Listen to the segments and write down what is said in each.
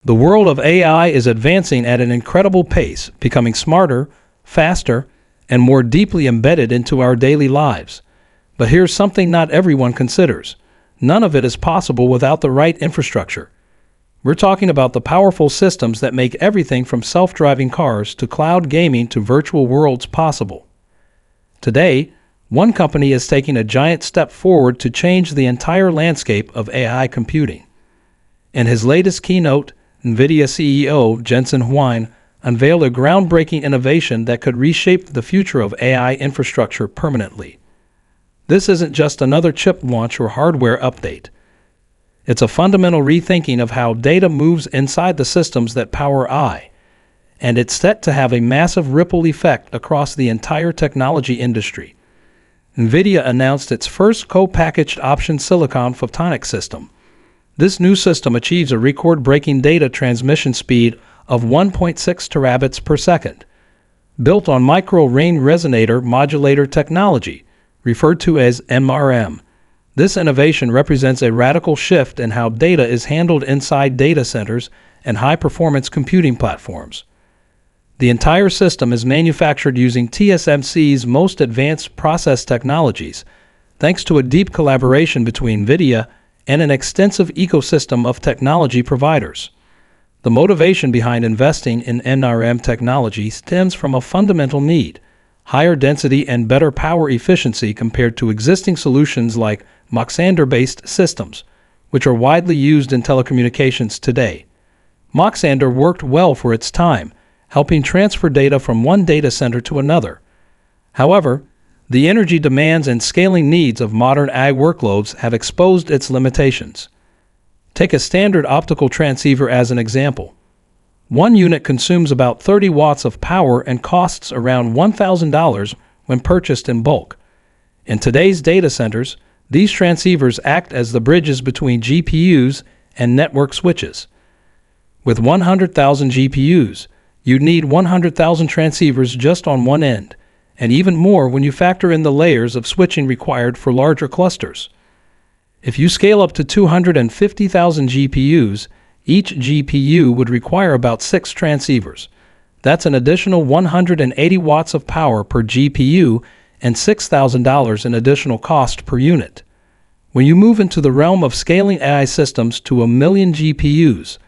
The world of AI is advancing at an incredible pace, becoming smarter, faster, and more deeply embedded into our daily lives. But here's something not everyone considers. None of it is possible without the right infrastructure. We're talking about the powerful systems that make everything from self-driving cars to cloud gaming to virtual worlds possible. Today, one company is taking a giant step forward to change the entire landscape of AI computing. In his latest keynote, NVIDIA CEO Jensen Huang unveiled a groundbreaking innovation that could reshape the future of AI infrastructure permanently. This isn't just another chip launch or hardware update. It's a fundamental rethinking of how data moves inside the systems that power AI, and it's set to have a massive ripple effect across the entire technology industry. NVIDIA announced its first co-packaged option silicon photonic system. This new system achieves a record-breaking data transmission speed of 1.6 terabits per second. Built on micro-ring resonator modulator technology, referred to as MRM, this innovation represents a radical shift in how data is handled inside data centers and high-performance computing platforms. The entire system is manufactured using TSMC's most advanced process technologies, thanks to a deep collaboration between NVIDIA and an extensive ecosystem of technology providers. The motivation behind investing in MRM technology stems from a fundamental need: higher density and better power efficiency compared to existing solutions like Mach-Zehnder-based systems, which are widely used in telecommunications today. Mach-Zehnder worked well for its time, helping transfer data from one data center to another. However, the energy demands and scaling needs of modern AI workloads have exposed its limitations. Take a standard optical transceiver as an example. One unit consumes about 30 watts of power and costs around $1,000 when purchased in bulk. In today's data centers, these transceivers act as the bridges between GPUs and network switches. With 100,000 GPUs, you'd need 100,000 transceivers just on one end, and even more when you factor in the layers of switching required for larger clusters. If you scale up to 250,000 GPUs, each GPU would require about 6 transceivers. That's an additional 180 watts of power per GPU and $6,000 in additional cost per unit. When you move into the realm of scaling AI systems to 1 million GPUs,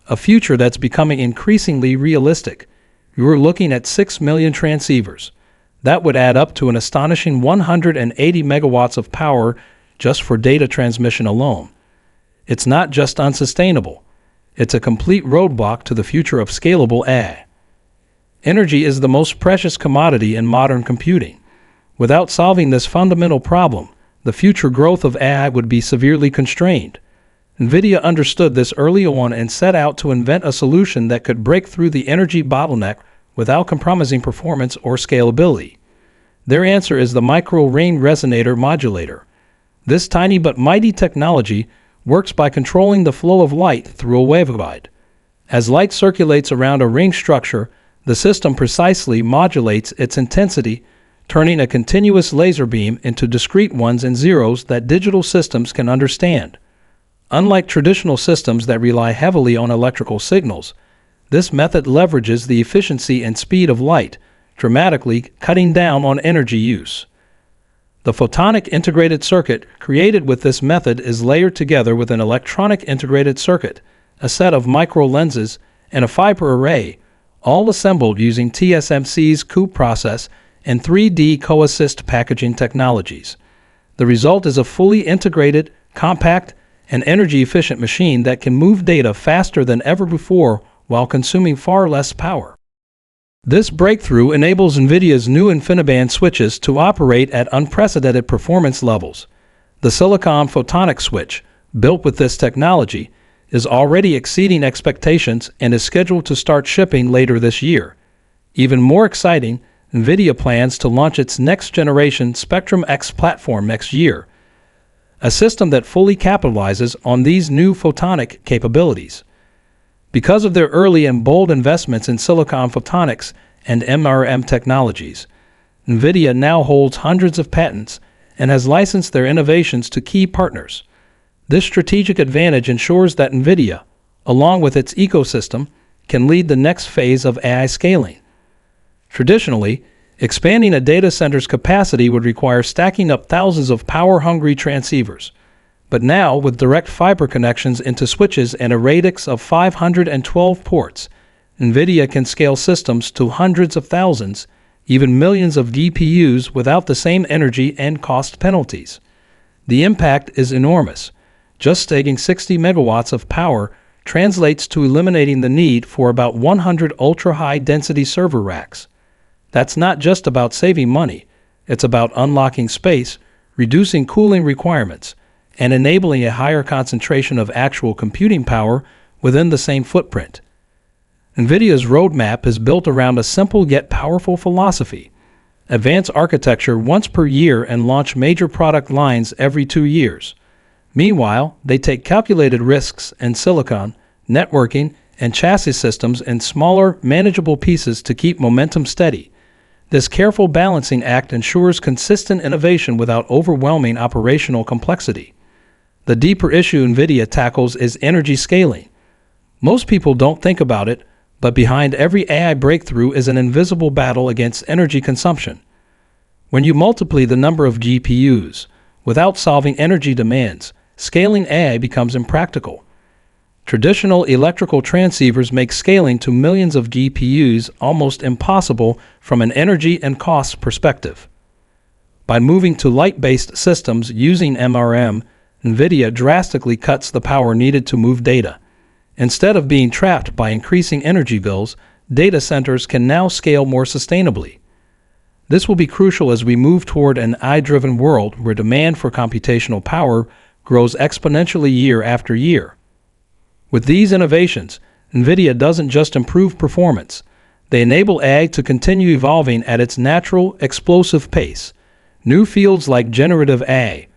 a future that's becoming increasingly realistic, you're looking at 6 million transceivers. That would add up to an astonishing 180 megawatts of power just for data transmission alone. It's not just unsustainable, it's a complete roadblock to the future of scalable AI. Energy is the most precious commodity in modern computing. Without solving this fundamental problem, the future growth of AI would be severely constrained. NVIDIA understood this early on and set out to invent a solution that could break through the energy bottleneck without compromising performance or scalability. Their answer is the micro-ring resonator modulator. This tiny but mighty technology works by controlling the flow of light through a waveguide. As light circulates around a ring structure, the system precisely modulates its intensity, turning a continuous laser beam into discrete ones and zeros that digital systems can understand. Unlike traditional systems that rely heavily on electrical signals, this method leverages the efficiency and speed of light, dramatically cutting down on energy use. The photonic integrated circuit created with this method is layered together with an electronic integrated circuit, a set of micro lenses, and a fiber array, all assembled using TSMC's COUPE process and 3D co-assist packaging technologies. The result is a fully integrated, compact, and energy-efficient machine that can move data faster than ever before while consuming far less power. This breakthrough enables NVIDIA's new InfiniBand switches to operate at unprecedented performance levels. The silicon photonic switch, built with this technology, is already exceeding expectations and is scheduled to start shipping later this year. Even more exciting, NVIDIA plans to launch its next-generation Spectrum-X platform next year, a system that fully capitalizes on these new photonic capabilities. Because of their early and bold investments in silicon photonics and MRM technologies, NVIDIA now holds hundreds of patents and has licensed their innovations to key partners. This strategic advantage ensures that NVIDIA, along with its ecosystem, can lead the next phase of AI scaling. Traditionally, expanding a data center's capacity would require stacking up thousands of power-hungry transceivers. But now, with direct fiber connections into switches and a radix of 512 ports, NVIDIA can scale systems to hundreds of thousands, even millions of GPUs without the same energy and cost penalties. The impact is enormous. Just stacking 60 megawatts of power translates to eliminating the need for about 100 ultra-high density server racks. That's not just about saving money, it's about unlocking space, reducing cooling requirements, and enabling a higher concentration of actual computing power within the same footprint. NVIDIA's roadmap is built around a simple yet powerful philosophy: advance architecture once per year and launch major product lines every 2 years. Meanwhile, they take calculated risks in silicon, networking, and chassis systems in smaller, manageable pieces to keep momentum steady. This careful balancing act ensures consistent innovation without overwhelming operational complexity. The deeper issue NVIDIA tackles is energy scaling. Most people don't think about it, but behind every AI breakthrough is an invisible battle against energy consumption. When you multiply the number of GPUs without solving energy demands, scaling AI becomes impractical. Traditional electrical transceivers make scaling to millions of GPUs almost impossible from an energy and cost perspective. By moving to light-based systems using MRM, NVIDIA drastically cuts the power needed to move data. Instead of being trapped by increasing energy bills, data centers can now scale more sustainably. This will be crucial as we move toward an AI-driven world where demand for computational power grows exponentially year after year. With these innovations, NVIDIA doesn't just improve performance, they enable AI to continue evolving at its natural, explosive pace. New fields like generative AI,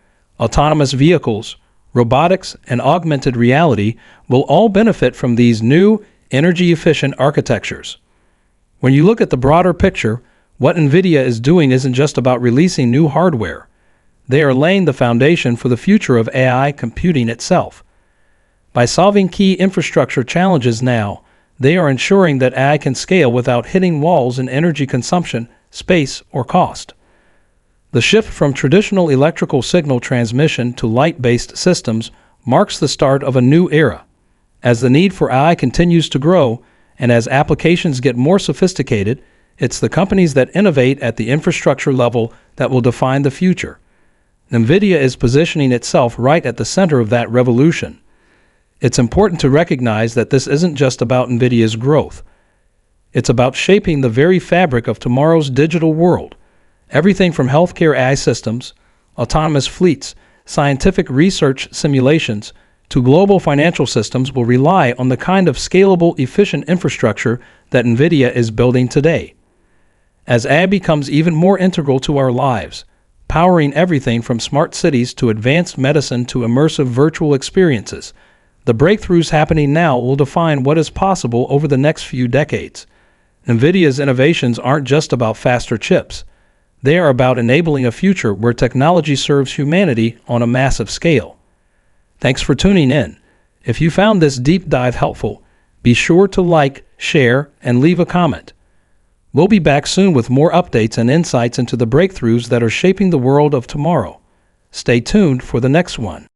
autonomous vehicles, robotics, and augmented reality will all benefit from these new, energy-efficient architectures. When you look at the broader picture, what NVIDIA is doing isn't just about releasing new hardware. They are laying the foundation for the future of AI computing itself. By solving key infrastructure challenges now, they are ensuring that AI can scale without hitting walls in energy consumption, space, or cost. The shift from traditional electrical signal transmission to light-based systems marks the start of a new era. As the need for AI continues to grow, and as applications get more sophisticated, it's the companies that innovate at the infrastructure level that will define the future. NVIDIA is positioning itself right at the center of that revolution. It's important to recognize that this isn't just about NVIDIA's growth. It's about shaping the very fabric of tomorrow's digital world. Everything from healthcare AI systems, autonomous fleets, scientific research simulations, to global financial systems will rely on the kind of scalable, efficient infrastructure that NVIDIA is building today. As AI becomes even more integral to our lives, powering everything from smart cities to advanced medicine to immersive virtual experiences, the breakthroughs happening now will define what is possible over the next few decades. NVIDIA's innovations aren't just about faster chips. They are about enabling a future where technology serves humanity on a massive scale. Thanks for tuning in. If you found this deep dive helpful, be sure to like, share, and leave a comment. We'll be back soon with more updates and insights into the breakthroughs that are shaping the world of tomorrow. Stay tuned for the next one.